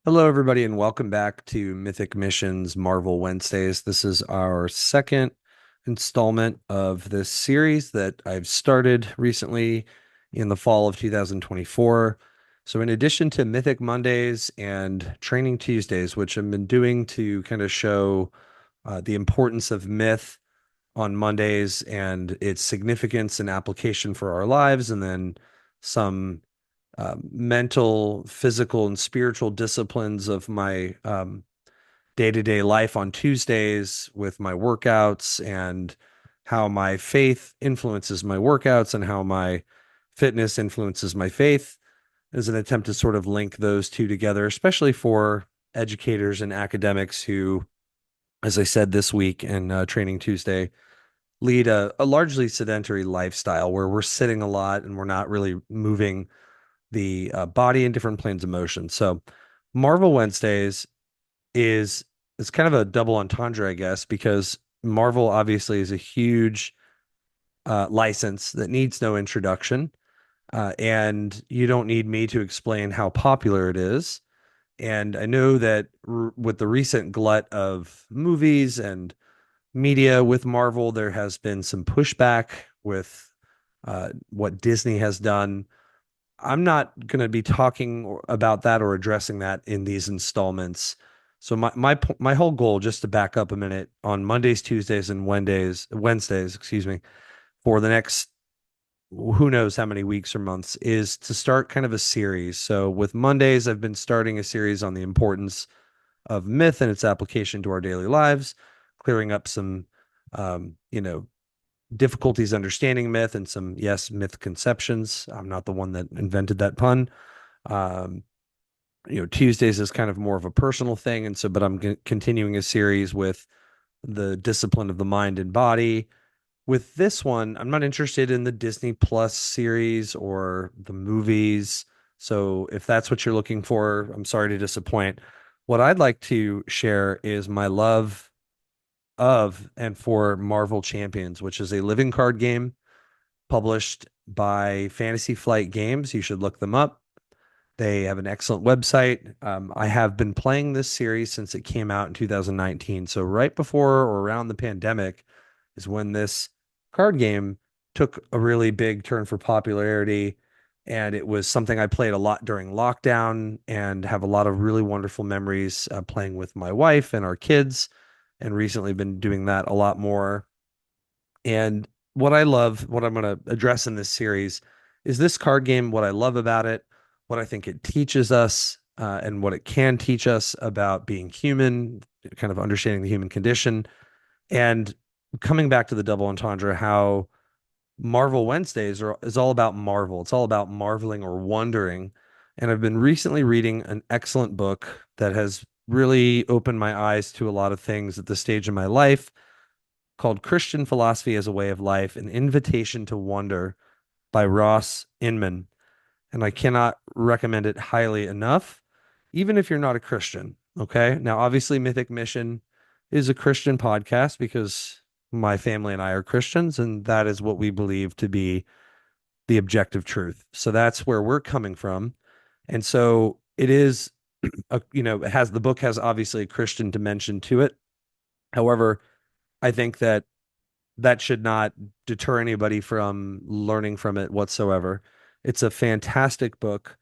Hello, everybody, and welcome back to Mythic Missions Marvel Wednesdays. This is our second installment of this series that I've started recently in the fall of 2024. So, in addition to Mythic Mondays and Training Tuesdays, which I've been doing to kind of show the importance of myth on Mondays and its significance and application for our lives, and then some mental, physical, and spiritual disciplines of my day-to-day life on Tuesdays with my workouts and how my faith influences my workouts and how my fitness influences my faith as an attempt to sort of link those two together, especially for educators and academics who, as I said this week in Training Tuesday, lead a largely sedentary lifestyle where we're sitting a lot and we're not really moving the body in different planes of motion. So Marvel Wednesdays is it's kind of a double entendre, I guess, because Marvel obviously is a huge license that needs no introduction, and you don't need me to explain how popular it is. And I know that with the recent glut of movies and media with Marvel, there has been some pushback with what Disney has done. I'm not going to be talking about that or addressing that in these installments. So my whole goal, just to back up a minute, on Mondays, Tuesdays, and Wednesdays, excuse me, for the next who knows how many weeks or months, is to start kind of a series. So with Mondays, I've been starting a series on the importance of myth and its application to our daily lives, clearing up some, you know, difficulties understanding myth and some, yes, myth conceptions. I'm not the one that invented that pun. Um, Tuesdays is kind of more of a personal thing. And so, but I'm continuing a series with the discipline of the mind and body. With this one, I'm not interested in the Disney Plus series or the movies. So if that's what you're looking for, I'm sorry to disappoint. What I'd like to share is my love of and for Marvel Champions, which is a living card game published by Fantasy Flight Games. You should look them up. They have an excellent website. I have been playing this series since it came out in 2019. So, right before or around the pandemic is when this card game took a really big turn for popularity. And it was something I played a lot during lockdown and have a lot of really wonderful memories playing with my wife and our kids. And recently been doing that a lot more. And what I love, what I'm going to address in this series is this card game, what I love about it, what I think it teaches us, and what it can teach us about being human, kind of understanding the human condition. And coming back to the double entendre, how Marvel Wednesdays is all about Marvel. It's all about marveling or wondering. And I've been recently reading an excellent book that has really opened my eyes to a lot of things at this stage in my life called Christian Philosophy as a Way of Life, An Invitation to Wonder by Ross Inman. And I cannot recommend it highly enough, even if you're not a Christian. Okay. Now, obviously, Mythic Mission is a Christian podcast because my family and I are Christians, and that is what we believe to be the objective truth. So that's where we're coming from. And so it is, it has the book has obviously a Christian dimension to it. However, I think that should not deter anybody from learning from it whatsoever. It's a fantastic book,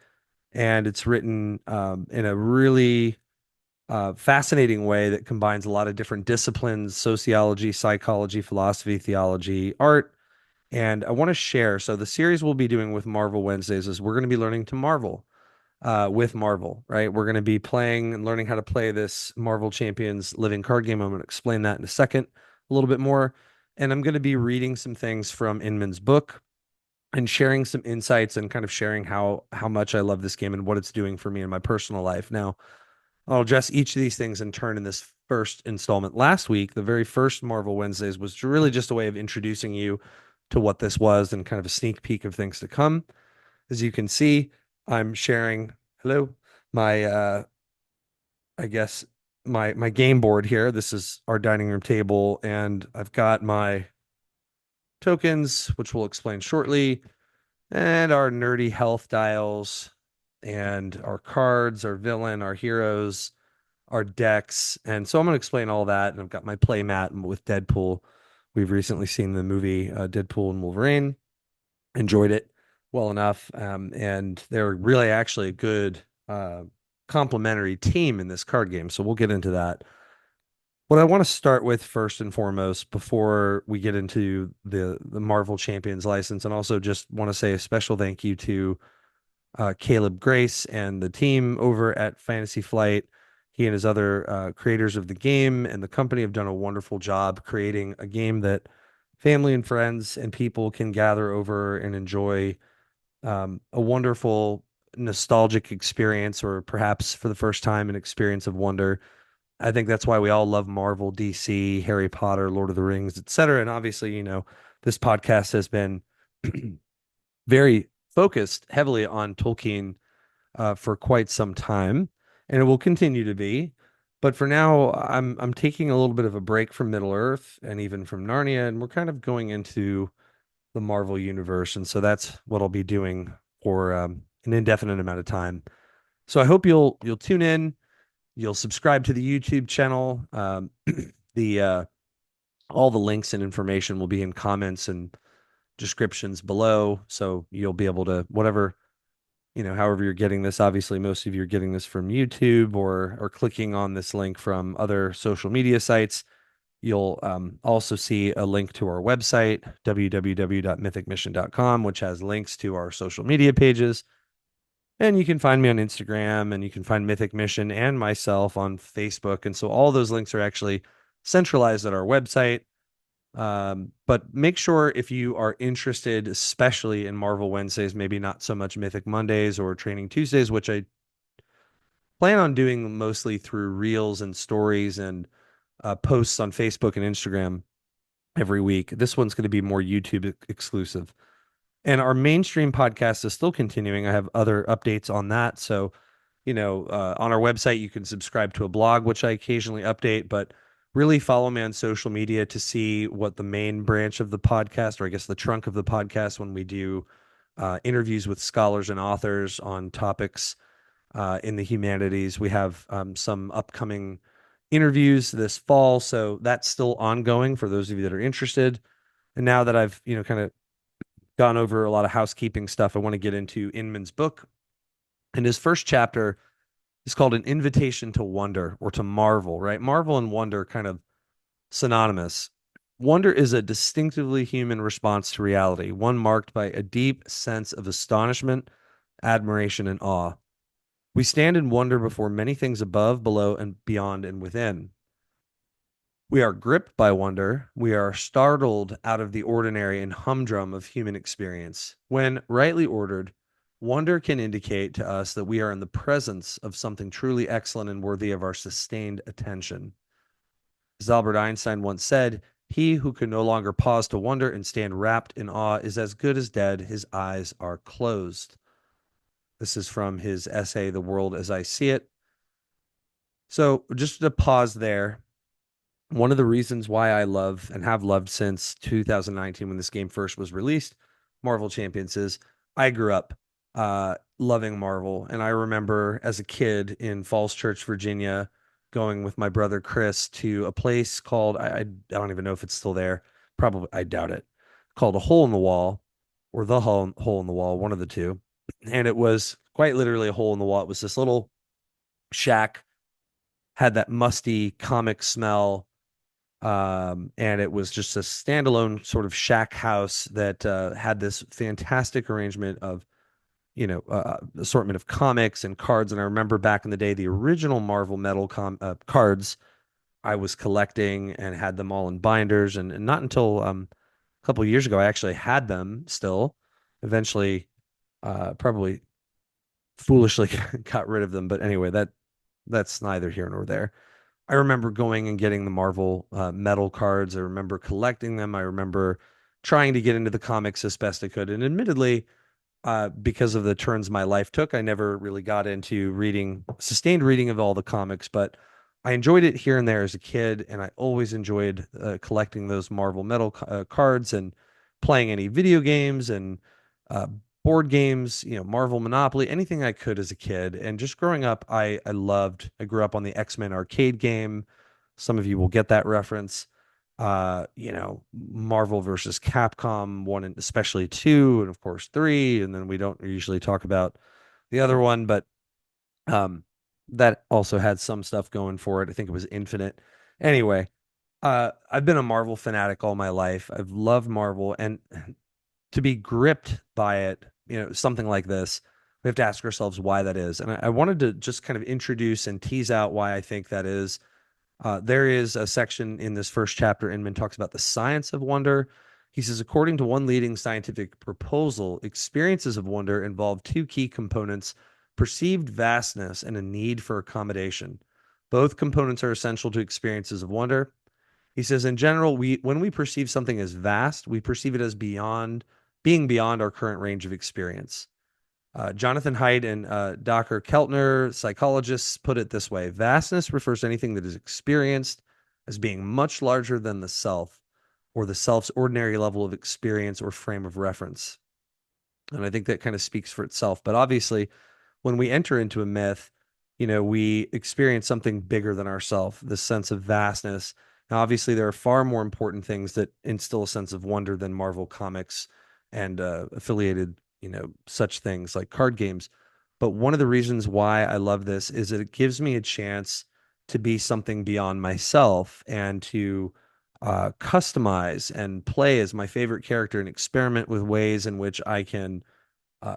and it's written in a really fascinating way that combines a lot of different disciplines: sociology, psychology, philosophy, theology, art. And I want to share. So, the series we'll be doing with Marvel Wednesdays is we're going to be learning to marvel with Marvel, right? We're going to be playing and learning how to play this Marvel Champions living card game. I'm going to explain that in a second a little bit more. And I'm going to be reading some things from Inman's book and sharing some insights and kind of sharing how much I love this game and what it's doing for me in my personal life. Now, I'll address each of these things in turn in this first installment. Last week, the very first Marvel Wednesdays was really just a way of introducing you to what this was and kind of a sneak peek of things to come. As you can see, I'm sharing, hello, my I guess my game board here. This is our dining room table, and I've got my tokens, which we'll explain shortly, and our nerdy health dials and our cards, our villain, our heroes, our decks. And so I'm going to explain all that. And I've got my play mat with Deadpool. We've recently seen the movie Deadpool and Wolverine, enjoyed it well enough. And they're really actually a good complementary team in this card game. So we'll get into that. What I want to start with first and foremost before we get into the Marvel Champions license, and also just want to say a special thank you to Caleb Grace and the team over at Fantasy Flight. He and his other creators of the game and the company have done a wonderful job creating a game that family and friends and people can gather over and enjoy a wonderful nostalgic experience, or perhaps for the first time, an experience of wonder. I think that's why we all love Marvel, DC, Harry Potter, Lord of the Rings, etc. And obviously, this podcast has been very focused heavily on Tolkien for quite some time, and it will continue to be. But for now, I'm taking a little bit of a break from Middle Earth and even from Narnia, and we're kind of going into the Marvel universe, and so that's what I'll be doing for an indefinite amount of time. So I hope you'll tune in, you'll subscribe to the YouTube channel. The all the links and information will be in comments and descriptions below, so you'll be able to whatever however you're getting this. Obviously, most of you are getting this from YouTube or clicking on this link from other social media sites. You'll also see a link to our website, www.mythicmission.com, which has links to our social media pages. And you can find me on Instagram, and you can find Mythic Mission and myself on Facebook. And so all those links are actually centralized at our website. But make sure, if you are interested, especially in Marvel Wednesdays, maybe not so much Mythic Mondays or Training Tuesdays, which I plan on doing mostly through reels and stories and posts on Facebook and Instagram every week. This one's going to be more YouTube exclusive. And our mainstream podcast is still continuing. I have other updates on that. So, on our website, you can subscribe to a blog, which I occasionally update, but really follow me on social media to see what the main branch of the podcast, or I guess the trunk of the podcast, when we do interviews with scholars and authors on topics in the humanities. We have some upcoming interviews this fall, so that's still ongoing for those of you that are interested. And now that I've, kind of gone over a lot of housekeeping stuff, I want to get into Inman's book. And his first chapter is called An Invitation to Wonder, or to Marvel, right? Marvel and wonder kind of synonymous. Wonder is a distinctively human response to reality, one marked by a deep sense of astonishment, admiration, and awe. We stand in wonder before many things above, below, and beyond and within. We are gripped by wonder. We are startled out of the ordinary and humdrum of human experience. When rightly ordered, wonder can indicate to us that we are in the presence of something truly excellent and worthy of our sustained attention. As Albert Einstein once said, he who can no longer pause to wonder and stand wrapped in awe is as good as dead. His eyes are closed. This is from his essay, The World as I See It. So just to pause there, one of the reasons why I love and have loved since 2019, when this game first was released, Marvel Champions, is I grew up loving Marvel. And I remember as a kid in Falls Church, Virginia, going with my brother Chris to a place called, I don't even know if it's still there. Probably, I doubt it. Called A Hole in the Wall, or The Hole in the Wall, one of the two. And it was quite literally a hole in the wall. It was this little shack, had that musty comic smell. And it was just a standalone sort of shack house that had this fantastic arrangement of, assortment of comics and cards. And I remember back in the day, the original Marvel Metal cards I was collecting and had them all in binders. And not until a couple of years ago, I actually had them still. Eventually, probably foolishly got rid of them. But anyway, that's neither here nor there. I remember going and getting the Marvel metal cards. I remember collecting them. I remember trying to get into the comics as best I could. And admittedly, because of the turns my life took, I never really got into sustained reading of all the comics, but I enjoyed it here and there as a kid. And I always enjoyed collecting those Marvel metal cards and playing any video games and board games, Marvel Monopoly, anything I could as a kid. And just growing up, I grew up on the X-Men arcade game. Some of you will get that reference. Marvel versus Capcom 1 and especially 2, and of course 3, and then we don't usually talk about the other one, but um that also had some stuff going for it. I think it was Infinite. Anyway, I've been a Marvel fanatic all my life. I've loved Marvel, and to be gripped by it, something like this, we have to ask ourselves why that is. And I wanted to just kind of introduce and tease out why I think that is. There is a section in this first chapter. Inman talks about the science of wonder. He says, according to one leading scientific proposal, experiences of wonder involve two key components: perceived vastness and a need for accommodation. Both components are essential to experiences of wonder. He says, in general, when we perceive something as vast, we perceive it as being beyond our current range of experience. Jonathan Haidt and Dr. Keltner, psychologists, put it this way: vastness refers to anything that is experienced as being much larger than the self, or the self's ordinary level of experience or frame of reference. And I think that kind of speaks for itself. But obviously, when we enter into a myth, we experience something bigger than ourselves, this sense of vastness. Now, obviously, there are far more important things that instill a sense of wonder than Marvel Comics and affiliated, such things like card games. But one of the reasons why I love this is that it gives me a chance to be something beyond myself and to customize and play as my favorite character and experiment with ways in which I can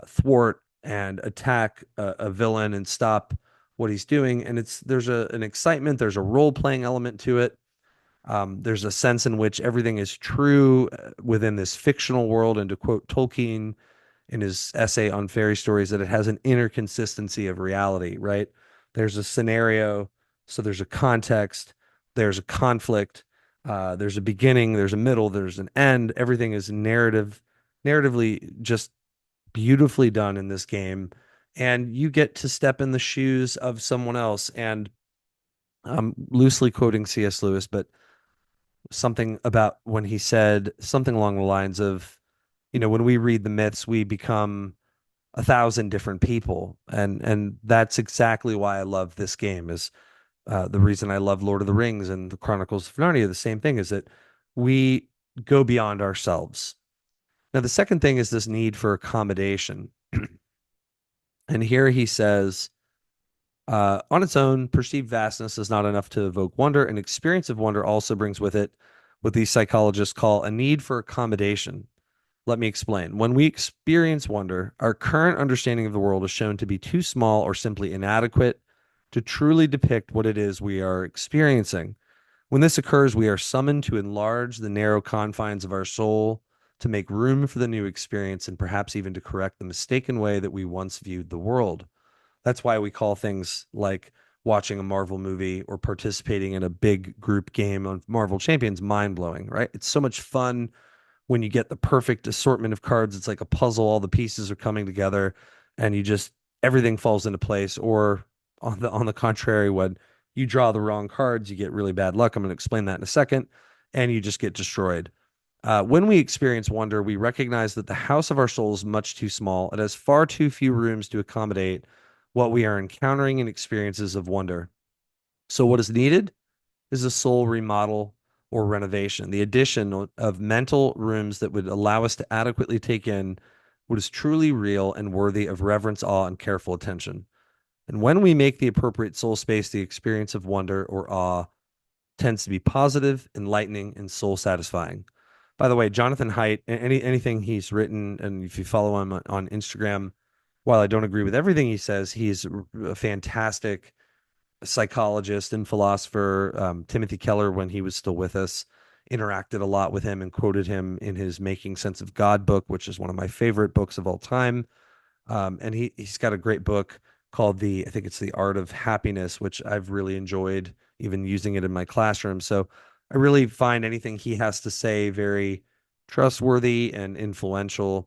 thwart and attack a villain and stop what he's doing. And there's an excitement, there's a role playing element to it. There's a sense in which everything is true within this fictional world. And to quote Tolkien in his essay on fairy stories, that it has an inner consistency of reality, right? There's a scenario, so there's a context, there's a conflict, there's a beginning, there's a middle, there's an end. Everything is narratively just beautifully done in this game. And you get to step in the shoes of someone else. And I'm loosely quoting C.S. Lewis, but something about when he said something along the lines of, when we read the myths, we become a thousand different people. And that's exactly why I love this game, is the reason I love Lord of the Rings and the Chronicles of Narnia. The same thing is that we go beyond ourselves. Now, the second thing is this need for accommodation. And here he says, on its own, perceived vastness is not enough to evoke wonder. An experience of wonder also brings with it what these psychologists call a need for accommodation. Let me explain. When we experience wonder, our current understanding of the world is shown to be too small or simply inadequate to truly depict what it is we are experiencing. When this occurs, we are summoned to enlarge the narrow confines of our soul, to make room for the new experience, and perhaps even to correct the mistaken way that we once viewed the world. That's why we call things like watching a Marvel movie or participating in a big group game of Marvel Champions mind blowing, right? It's so much fun when you get the perfect assortment of cards. It's like a puzzle, all the pieces are coming together and everything falls into place. Or on the contrary, when you draw the wrong cards, you get really bad luck. I'm going to explain that in a second, and you just get destroyed. When we experience wonder, we recognize that the house of our soul is much too small. It has far too few rooms to accommodate what we are encountering in experiences of wonder. So, what is needed is a soul remodel or renovation, the addition of mental rooms that would allow us to adequately take in what is truly real and worthy of reverence, awe, and careful attention. And when we make the appropriate soul space, the experience of wonder or awe tends to be positive, enlightening, and soul satisfying. By the way, Jonathan Haidt, anything he's written, and if you follow him on Instagram, while I don't agree with everything he says, he's a fantastic psychologist and philosopher. Timothy Keller, when he was still with us, interacted a lot with him and quoted him in his Making Sense of God book, which is one of my favorite books of all time. And he's got a great book called I think it's The Art of Happiness, which I've really enjoyed even using it in my classroom. So I really find anything he has to say very trustworthy and influential.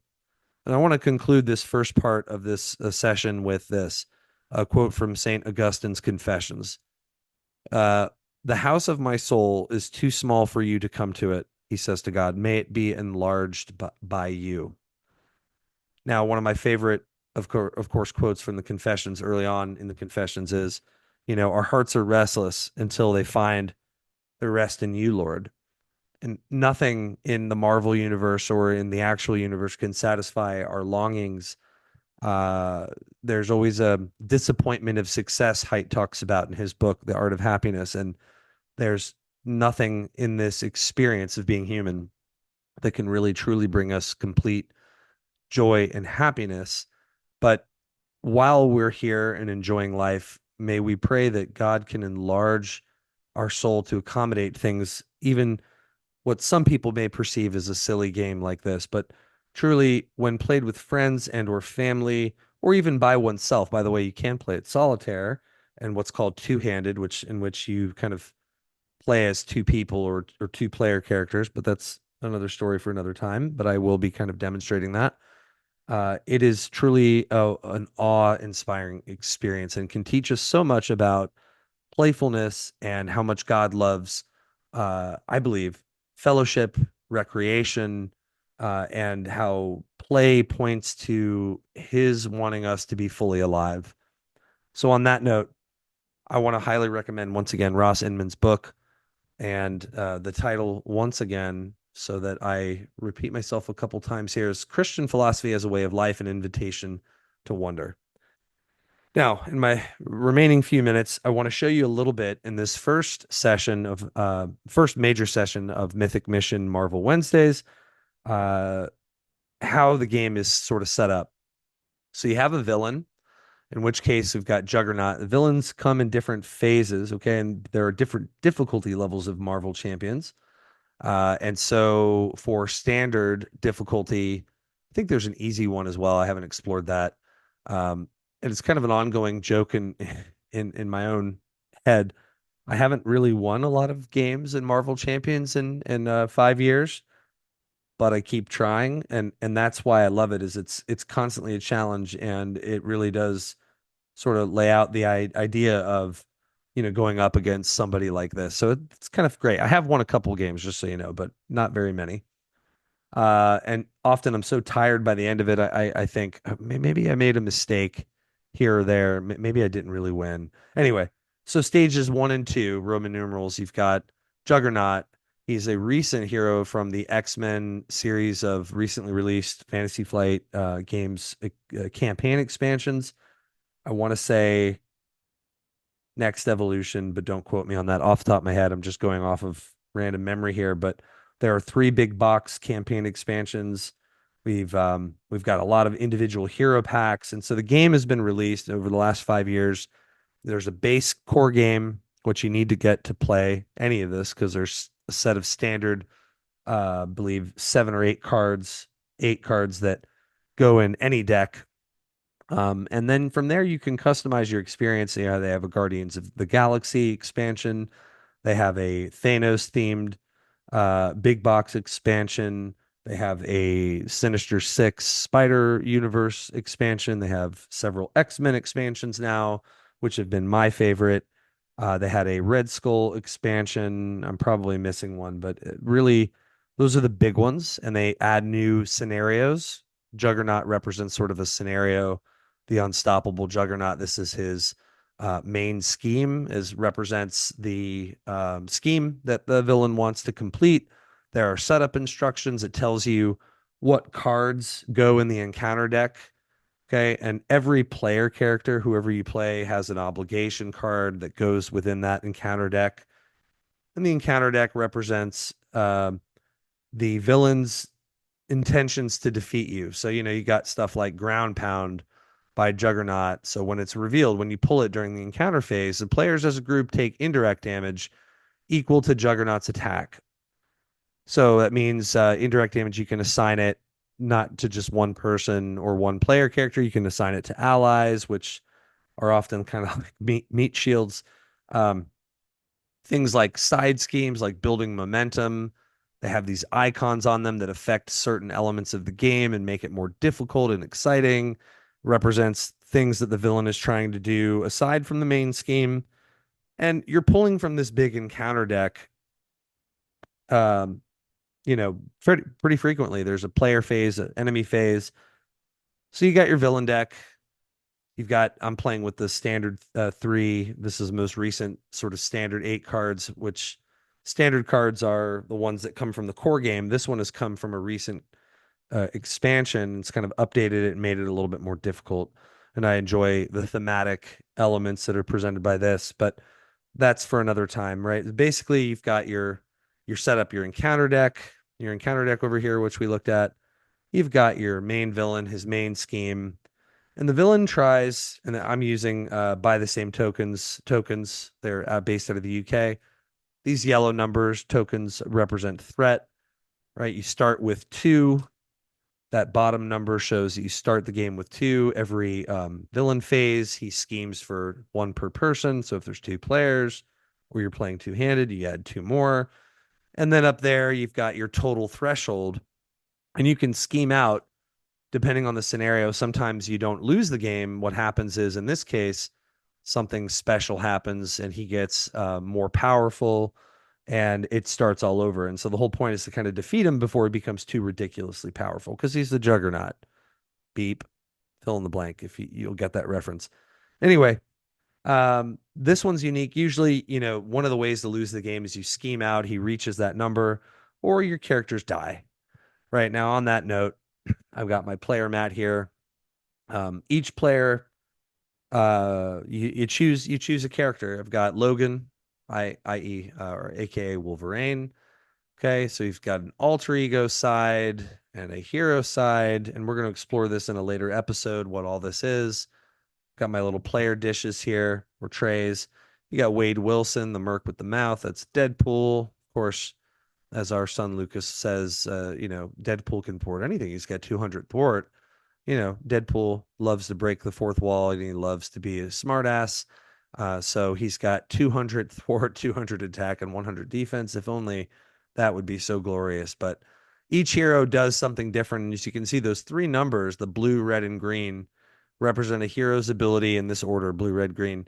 And I want to conclude this first part of this session with this a quote from St. Augustine's Confessions. Uh, the house of my soul is too small for you to come to it, he says to God. May it be enlarged by you. Now, one of my favorite, of course, quotes from the Confessions early on in the Confessions is, our hearts are restless until they find their rest in you, Lord. And nothing in the Marvel universe or in the actual universe can satisfy our longings. Uh, there's always a disappointment of success, Haidt talks about in his book, The Art of Happiness. And there's nothing in this experience of being human that can really truly bring us complete joy and happiness. But while we're here and enjoying life, may we pray that God can enlarge our soul to accommodate things, even what some people may perceive as a silly game like this. But truly, when played with friends and or family, or even by oneself, by the way, you can play it solitaire and what's called two-handed, which in which you kind of play as two people or two player characters, but that's another story for another time. But I will be kind of demonstrating that. It is truly an awe-inspiring experience and can teach us so much about playfulness and how much God loves, I believe, fellowship, recreation, and how play points to his wanting us to be fully alive. So, on that note, I want to highly recommend once again Ross Inman's book and the title once again, so that I repeat myself a couple times here, is Christian Philosophy as a Way of Life, an Invitation to Wonder. Now, in my remaining few minutes, I want to show you a little bit in this first major session of Mythic Mission Marvel Wednesdays, uh, how the game is sort of set up. So you have a villain, in which case we've got Juggernaut. The villains come in different phases, okay, and there are different difficulty levels of Marvel champions. And so for standard difficulty, I think there's an easy one as well. I haven't explored that. Um, and it's kind of an ongoing joke in in my own head. I haven't really won a lot of games in Marvel Champions in 5 years, but I keep trying, and that's why I love it. Is it's constantly a challenge, and it really does sort of lay out the idea of going up against somebody like this. So it's kind of great. I have won a couple games, just so you know, but not very many. And often I'm so tired by the end of it, I think maybe I made a mistake here or there. Maybe I didn't really win. Anyway, so stages one and two, Roman numerals, you've got Juggernaut. He's a recent hero from the X-Men series of recently released Fantasy Flight games, campaign expansions. I want to say Next Evolution, but don't quote me on that off the top of my head. I'm just going off of random memory here, but there are three big box campaign expansions. We've got a lot of individual hero packs, and so the game has been released over the last 5 years. There's a base core game which you need to get to play any of this, because there's a set of standard, I believe 7 or 8 cards, 8 cards that go in any deck, and then from there, you can customize your experience. They have a Guardians of the Galaxy expansion. They have a Thanos themed big box expansion. They have a Sinister Six Spider Universe expansion. They have several X-Men expansions now, which have been my favorite. They had a Red Skull expansion. I'm probably missing one, but really, those are the big ones. And they add new scenarios. Juggernaut represents sort of a scenario, the unstoppable Juggernaut. This is his main scheme, is represents the scheme that the villain wants to complete. There are setup instructions. It tells you what cards go in the encounter deck. Okay. And every player character, whoever you play, has an obligation card that goes within that encounter deck. And the encounter deck represents the villain's intentions to defeat you. So, you got stuff like Ground Pound by Juggernaut. So when it's revealed, when you pull it during the encounter phase, the players as a group take indirect damage equal to Juggernaut's attack. So that means indirect damage, you can assign it not to just one person or one player character. You can assign it to allies, which are often kind of like meat shields. Um, Things like side schemes, like building momentum. They have these icons on them that affect certain elements of the game and make it more difficult and exciting. Represents things that the villain is trying to do aside from the main scheme. And you're pulling from this big encounter deck, um, pretty frequently. There's a player phase, an enemy phase, So you got your villain deck. I'm playing with the standard three. This is the most recent sort of standard eight cards, which standard cards are the ones that come from the core game. This one has come from a recent expansion. It's kind of updated it and made it a little bit more difficult. And I enjoy the thematic elements that are presented by this, but that's for another time, right? Basically, you've got your setup, your encounter deck over here, which we looked at. You've got your main villain, his main scheme, and the villain tries, and I'm using buy the same tokens. They're based out of the UK. These yellow numbers tokens represent threat, right? You start with two. That bottom number shows that you start the game with two. Every villain phase, he schemes for one per person. So if there's two players or you're playing two-handed, you add two more. And then up there, you've got your total threshold, and you can scheme out depending on the scenario. Sometimes you don't lose the game. What happens is, in this case, something special happens and he gets more powerful and it starts all over. And so the whole point is to kind of defeat him before he becomes too ridiculously powerful because he's the juggernaut. Beep, fill in the blank if you'll get that reference. Anyway, this one's unique. Usually, one of the ways to lose the game is you scheme out, he reaches that number, or your characters die. Right now, on that note, I've got my player mat here. Each player, you choose a character. I've got Logan, i.e. Or AKA Wolverine. Okay, so you've got an alter ego side and a hero side, and we're going to explore this in a later episode. What all this is. Got my little player dishes here or trays. You got Wade Wilson, the merc with the mouth. That's Deadpool, of course. As our son Lucas says, Deadpool can port anything. He's got 200 port. Deadpool loves to break the fourth wall and he loves to be a smartass. So he's got 200 thwart, 200 attack, and 100 defense. If only that would be so glorious. But each hero does something different. And as you can see, those three numbers, the blue, red, and green, represent a hero's ability in this order: blue, red, green.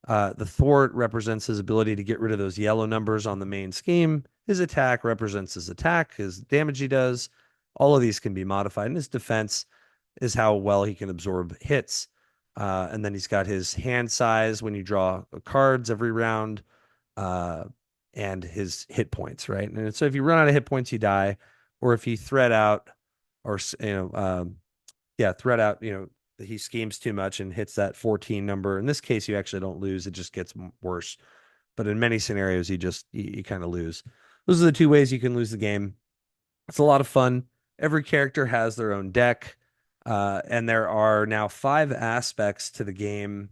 The thwart represents his ability to get rid of those yellow numbers on the main scheme. His attack represents his attack, his damage he does. All of these can be modified. And his defense is how well he can absorb hits. And then he's got his hand size when you draw cards every round, and his hit points, right? And so if you run out of hit points, you die. Or if you threat out, or threat out, he schemes too much and hits that 14 number. In this case, you actually don't lose; it just gets worse. But in many scenarios, you kind of lose. Those are the two ways you can lose the game. It's a lot of fun. Every character has their own deck. And there are now 5 aspects to the game.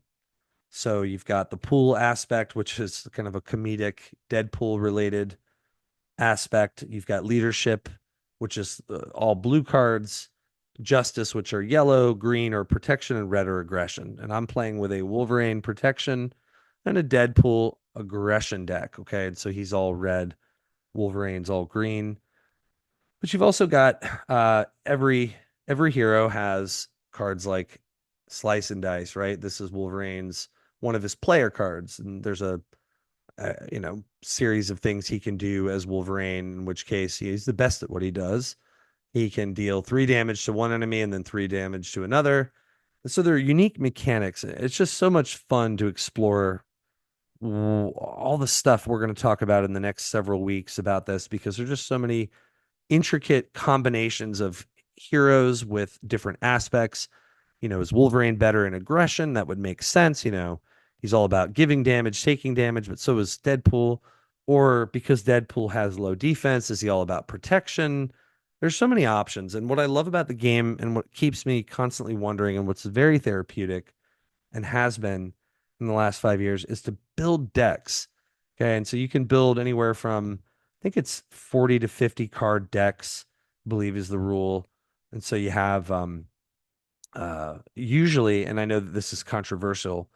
So you've got the pool aspect, which is kind of a comedic Deadpool related aspect. You've got leadership, which is all blue cards, justice, which are yellow, green or protection, and red or aggression. And I'm playing with a Wolverine protection and a Deadpool aggression deck. Okay. And so he's all red, Wolverine's all green. But you've also got every hero has cards like Slice and Dice, right? This is Wolverine's one of his player cards, and there's a series of things he can do as Wolverine. In which case, he's the best at what he does. He can deal 3 damage to one enemy and then 3 damage to another. So they're unique mechanics. It's just so much fun to explore all the stuff we're going to talk about in the next several weeks about this, because there's just so many intricate combinations of heroes with different aspects. Is Wolverine better in aggression? That would make sense. He's all about giving damage, taking damage, but so is Deadpool. Or because Deadpool has low defense, is he all about protection? There's so many options. And what I love about the game and what keeps me constantly wondering and what's very therapeutic and has been in the last 5 years is to build decks. Okay. And so you can build anywhere from, I think it's 40 to 50 card decks, I believe is the rule. And so you have usually, and I know that this is controversial,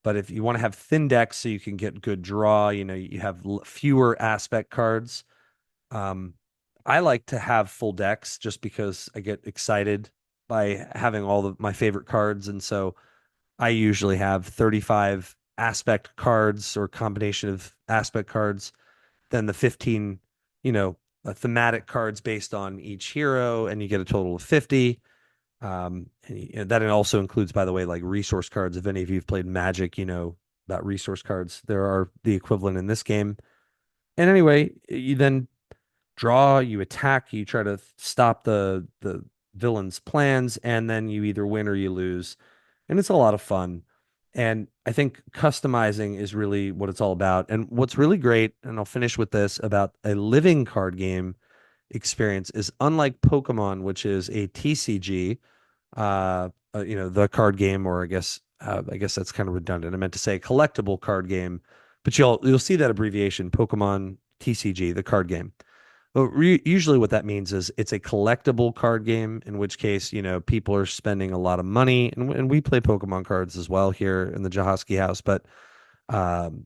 but if you want to have thin decks so you can get good draw, you have fewer aspect cards. I like to have full decks just because I get excited by having all of my favorite cards. And so I usually have 35 aspect cards or combination of aspect cards, then the 15, thematic cards based on each hero, and you get a total of 50. And that also includes, by the way, like resource cards. If any of you've played Magic, you know about resource cards. There are the equivalent in this game. And anyway, you then draw, you attack, you try to stop the villain's plans, and then you either win or you lose. And it's a lot of fun. And I think customizing is really what it's all about. And what's really great, and I'll finish with this about a living card game experience, is unlike Pokemon, which is a TCG, the card game, or I guess that's kind of redundant. I meant to say collectible card game, but you'll see that abbreviation, Pokemon TCG, the card game. Well, usually what that means is it's a collectible card game, in which case, people are spending a lot of money, and we play Pokemon cards as well here in the Jahoski house, but um,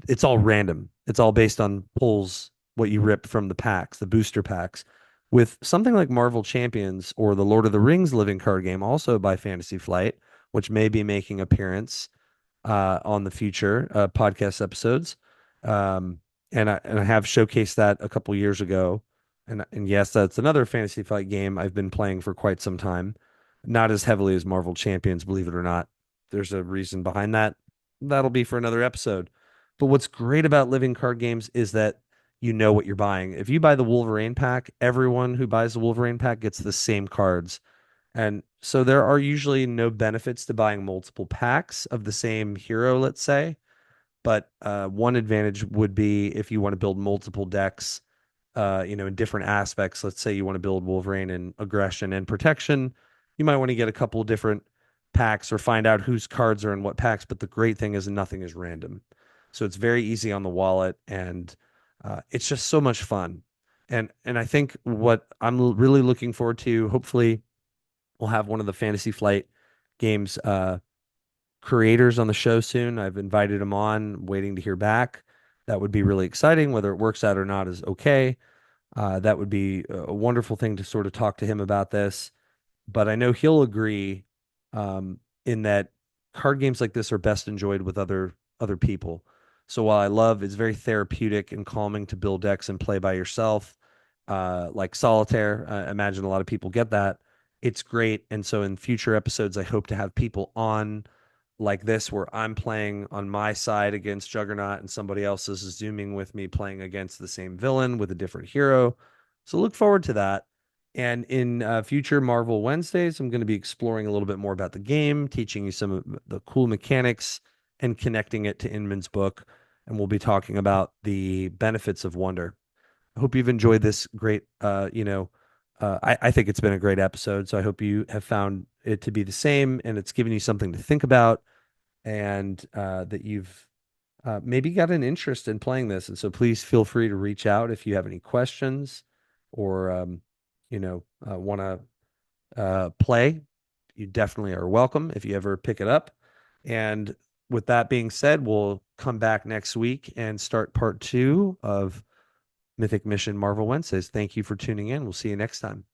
it's all random. It's all based on pulls, what you rip from the packs, the booster packs. With something like Marvel Champions or the Lord of the Rings living card game, also by Fantasy Flight, which may be making appearance on the future podcast episodes. Um, and I have showcased that a couple years ago. And yes, that's another Fantasy Flight game I've been playing for quite some time. Not as heavily as Marvel Champions, believe it or not. There's a reason behind that. That'll be for another episode. But what's great about living card games is that you know what you're buying. If you buy the Wolverine pack, everyone who buys the Wolverine pack gets the same cards. And so there are usually no benefits to buying multiple packs of the same hero, let's say. But one advantage would be if you want to build multiple decks, in different aspects. Let's say you want to build Wolverine in aggression and protection. You might want to get a couple different packs or find out whose cards are in what packs. But the great thing is nothing is random. So it's very easy on the wallet, and it's just so much fun. And I think what I'm really looking forward to, hopefully we'll have one of the Fantasy Flight games creators on the show soon. I've invited him on, waiting to hear back. That would be really exciting. Whether it works out or not is okay. That would be a wonderful thing to sort of talk to him about this. But I know he'll agree in that card games like this are best enjoyed with other people. So while I love it's very therapeutic and calming to build decks and play by yourself, like solitaire, I imagine a lot of people get that. It's great. And so in future episodes, I hope to have people on like this where I'm playing on my side against Juggernaut and somebody else is zooming with me playing against the same villain with a different hero. So look forward to that. And in future Marvel Wednesdays, I'm going to be exploring a little bit more about the game, teaching you some of the cool mechanics and connecting it to Inman's book. And we'll be talking about the benefits of wonder. I hope you've enjoyed this great, I think it's been a great episode. So I hope you have found it to be the same and it's given you something to think about and that you've maybe got an interest in playing this. And so please feel free to reach out if you have any questions or, want to play. You definitely are welcome if you ever pick it up. And with that being said, we'll come back next week and start part 2 of Mythic Mission Marvel Wednesdays. Thank you for tuning in. We'll see you next time.